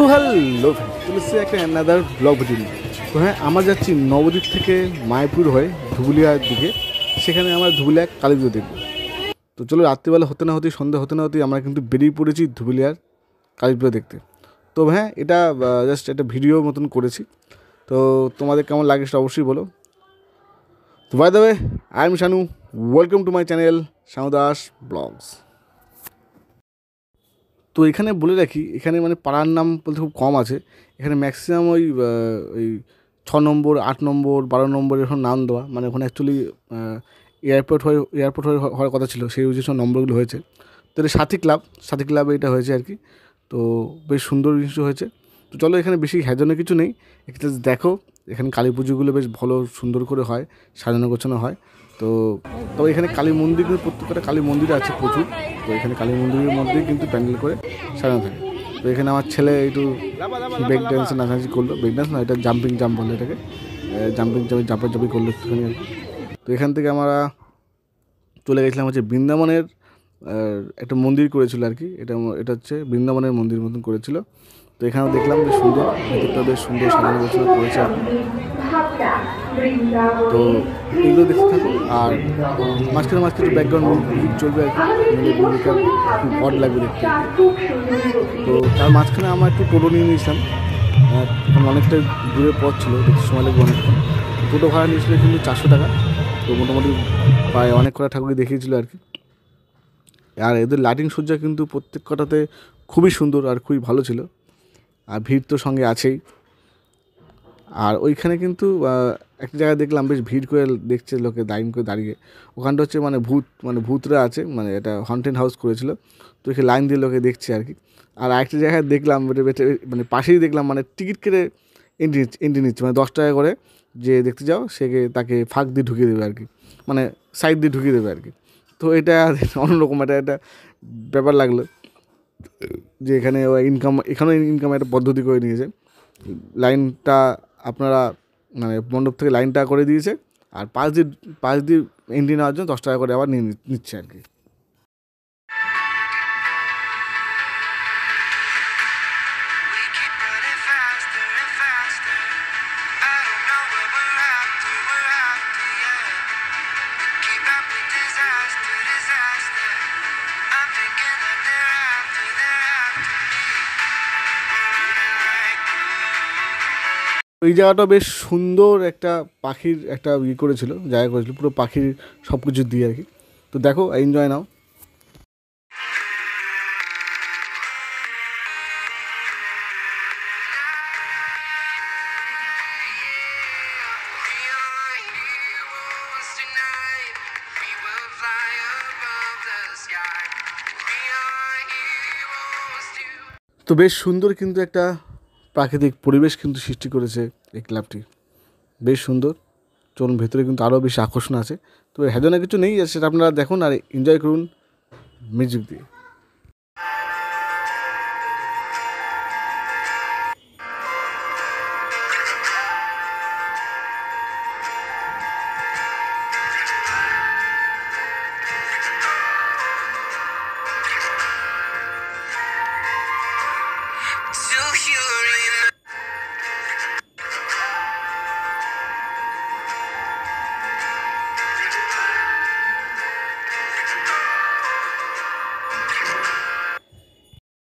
তো হ্যালো চলে এসেছি একটা অ্যানাদার ব্লগ ভিডিও নিয়ে। তো হ্যাঁ, আমরা যাচ্ছি নবদ্বীপ থেকে মায়াপুর হয়ে ধুবুলিয়ার দিকে। সেখানে আমরা ধুবুলিয়া কালী পুজো দেখব। তো চলো, রাত্রিবেলা হতে না হতেই, সন্ধ্যা হতে না হতেই আমরা কিন্তু বেরিয়ে পড়েছি ধুবুলিয়ার কালী পুজো দেখতে। তো হ্যাঁ, এটা জাস্ট একটা ভিডিও মতন করেছি। তো তোমাদের কেমন লাগে সেটা অবশ্যই বলো। তো by the way, I am Shanu, welcome to my channel Shanu Das vlogs. তো এখানে বলে রাখি, এখানে মানে পাড়ার নাম বলতে খুব কম আছে। এখানে ম্যাক্সিমাম ওই 6 নম্বর, 8 নম্বর, 12 নম্বর এরকম নাম দেওয়া, মানে ওখানে অ্যাকচুয়ালি এয়ারপোর্ট হওয়ার কথা ছিল, সেই সব নম্বরগুলো হয়েছে। তো এটা সাথী ক্লাবে এটা হয়েছে আর কি। তো বেশ সুন্দর জিনিস হয়েছে। তো চলো, এখানে বেশি হ্যাজনে কিছু নেই, একটা দেখো এখানে কালী পুজোগুলো বেশ ভালো সুন্দর করে হয়, সাজানো গোছানো হয়। তো তবে এখানে কালী মন্দির কিন্তু প্রত্যেকটা কালী মন্দির আছে প্রচুর। তো এখানে কালী মন্দিরের মধ্যেই কিন্তু প্যান্ডেল করে সাজানো থাকে। তো এখানে আমার ছেলে একটু ব্রেক ড্যান্সে নাচানাচি করলো, ব্রেক ড্যান্স না, এটা জাম্পিং জাম্প বলে এটাকে, জাম্পার করলো একটুখানি আর কি। তো এখান থেকে আমরা চলে গেছিলাম হচ্ছে বৃন্দাবনের একটা মন্দির করেছিল আর কি। এটা হচ্ছে বৃন্দাবনের মন্দির মতন করেছিল। তো এখানেও দেখলাম বেশ সুন্দর, ভেতরটা বেশ সুন্দর সাজানো গোছানো করেছে আর কি। তো এগুলো দেখতে থাকো, আর মাঝখানে ব্যাকগ্রাউন্ড মিউজিক চলবে আর কি। ভূমিকা খুব অড লাগবে দেখতে। তো তার মাঝখানে আমরা একটু টোটো নিয়ে নিয়েছিলাম, এখন অনেকটা দূরে পথ ছিল, দেখতে সময় লাগবে অনেকক্ষণ। টোটো ভাড়া নিয়েছিল কিন্তু 400 টাকা। তো মোটামুটি প্রায় অনেক কটা ঠাকুরই দেখিয়েছিল আর কি। আর এদের লাইটিং সজ্জা কিন্তু প্রত্যেক কটাতে খুবই সুন্দর আর খুবই ভালো ছিল। আর ভিড় তো সঙ্গে আছেই। আর ওইখানে কিন্তু একটা জায়গায় দেখলাম বেশ ভিড় করে দেখছে লোকে, লাইন করে দাঁড়িয়ে। ওখানটা হচ্ছে ভূতরা আছে, মানে এটা হন্টেড হাউস করেছিল। তো এখানে লাইন দিয়ে লোকে দেখছে আর কি। আর আরেকটা জায়গায় দেখলাম মানে পাশেই দেখলাম, মানে টিকিট কেটে এন্ট্রি নিচ্ছে, মানে 10 টাকা করে যে দেখতে যাও তাকে ফাঁক দিয়ে ঢুকিয়ে দেবে আর কি, মানে সাইড দিয়ে ঢুকিয়ে দেবে আর কি। তো এটা অন্যরকম একটা ব্যাপার লাগলো, যে এখানেও ইনকাম একটা পদ্ধতি করে নিয়েছে। লাইনটা আপনারা মানে মণ্ডপ থেকে লাইনটা করে দিয়েছে, আর পাশ দিয়ে এন্ট্রি নেওয়ার জন্য 10 টাকা করে আবার নিচ্ছে আর কি। ওই জায়গাটা বেশ সুন্দর, একটা পাখির একটা জায়গা করেছিল, পুরো পাখির সব কিছু দিয়ে আর কি। তো দেখো, এনজয় নাও। তো বেশ সুন্দর কিন্তু একটা প্রাকৃতিক পরিবেশ কিন্তু সৃষ্টি করেছে এই ক্লাবটি, বেশ সুন্দর। চলুন, ভেতরে কিন্তু আরও বেশি আকর্ষণ আছে। তো হেদনে কিছু নেই, সেটা আপনারা দেখুন আর এনজয় করুন মিউজিক দিয়ে।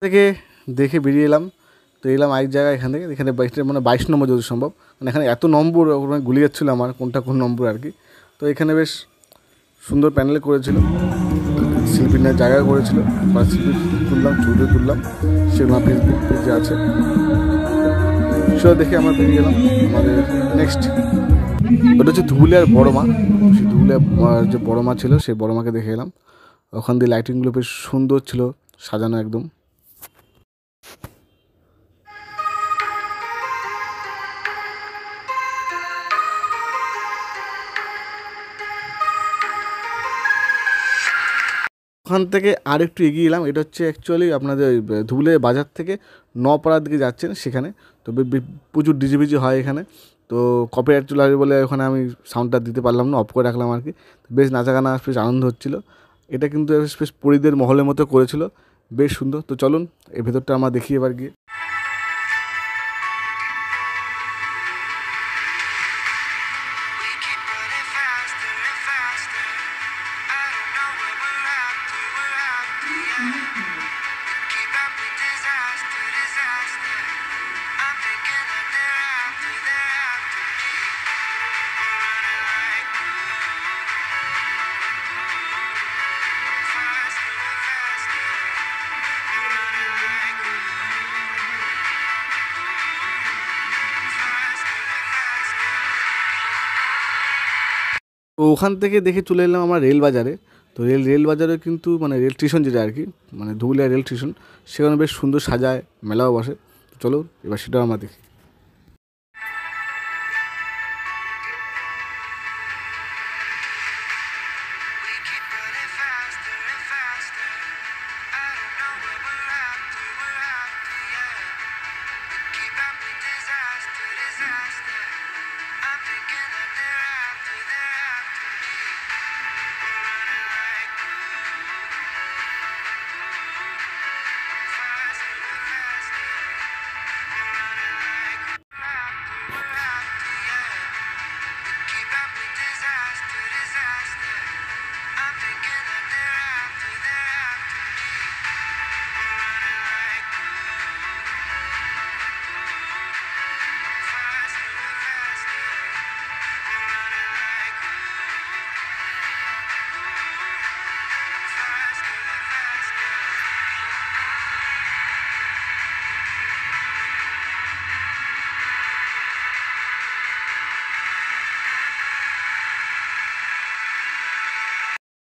থেকে দেখে বেরিয়ে এলাম। তো এলাম আরেক জায়গায়, এখানে 22 নম্বর যদি সম্ভব, মানে এখানে এত নম্বর ওখানে গুলি যাচ্ছিলো আমার কোনটা কোন নম্বর আর কি। তো এখানে বেশ সুন্দর প্যানেল করেছিল, শিল্পীর জায়গা করেছিল, শিল্পী ছবি তুললাম, সেগুলো ফেসবুক পেজে আছে। সেটা দেখে আমরা বেরিয়ে গেলাম আমাদের নেক্সট। ওটা হচ্ছে ধুবুলিয়ার বড় মা। সেই ধুবুলিয়ার যে বড় মা ছিল, সেই বড় মাকে দেখে এলাম। ওখান দিয়ে লাইটিংগুলো বেশ সুন্দর ছিল, সাজানো একদম। ওখান থেকে আর একটু এগিয়ে এলাম, এটা হচ্ছে অ্যাকচুয়ালি আপনাদের ধুবুলিয়া বাজার থেকে নপাড়ার দিকে যাচ্ছেন সেখানে। তো প্রচুর ডিজে হয় এখানে। তো কপিরাইট চলে আসবে বলে ওখানে আমি সাউন্ডটা দিতে পারলাম না, অফ করে রাখলাম আর কি। বেশ নাচা গানা বেশ আনন্দ হচ্ছিলো। এটা কিন্তু বেশ পরীদের মহলের মতো করেছিল, বেশ সুন্দর। তো চলুন এই ভেতরটা আমরা দেখি এবার গিয়ে। ওখান থেকে দেখে চলে এলাম আমরা রেল বাজারে। তো রেল বাজারে কিন্তু মানে রেল স্টেশন যেটা আর কি, মানে ধুবুলিয়া রেল স্টেশন, সেখানে বেশ সুন্দর সাজায়, মেলাও বসে। চলো এবার সেটাও আমরা দেখি।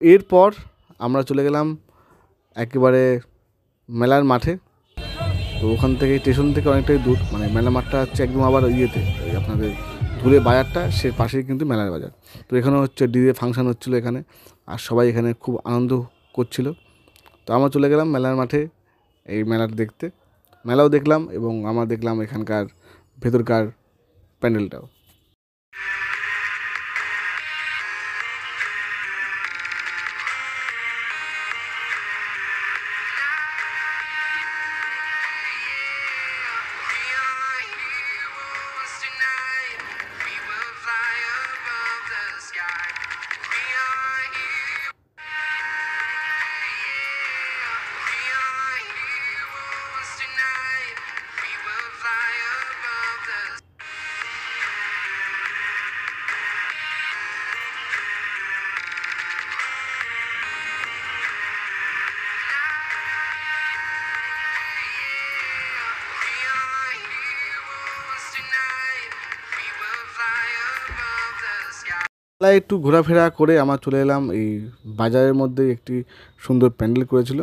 এরপর আমরা চলে গেলাম একেবারে মেলার মাঠে। তো ওখান থেকে স্টেশন থেকে অনেকটাই দূর, মানে মেলা মাঠটা হচ্ছে একদম আবার ইয়েতে, ওই আপনাদের দূরে বাজারটা সে পাশেই কিন্তু মেলার বাজার। তো এখানে হচ্ছে ডিজে ফাংশান হচ্ছিলো এখানে, আর সবাই এখানে খুব আনন্দ করছিল। তো আমরা চলে গেলাম মেলার মাঠে এই মেলাটা দেখতে। মেলাও দেখলাম এবং আমরা দেখলাম এখানকার ভেতরকার প্যান্ডেলটাও। মেলায় একটু ঘোরাফেরা করে আমরা চলে এলাম এই বাজারের মধ্যে একটি সুন্দর প্যান্ডেল করেছিল।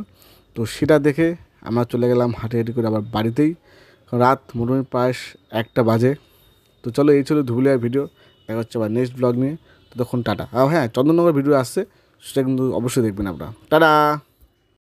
তো সেটা দেখে আমরা চলে গেলাম হাঁটি হাঁটি করে আবার বাড়িতেই। রাত মোটামুটি প্রায় 1টা বাজে। তো চলো এই ছিল ধুবুলিয়ার ভিডিও, দেখা হচ্ছে আবার নেক্সট ব্লগ নিয়ে। ততক্ষণ টাটা। হ্যাঁ, চন্দননগর ভিডিও আসছে, সেটা কিন্তু অবশ্যই দেখবেন আপনারা। টাটা।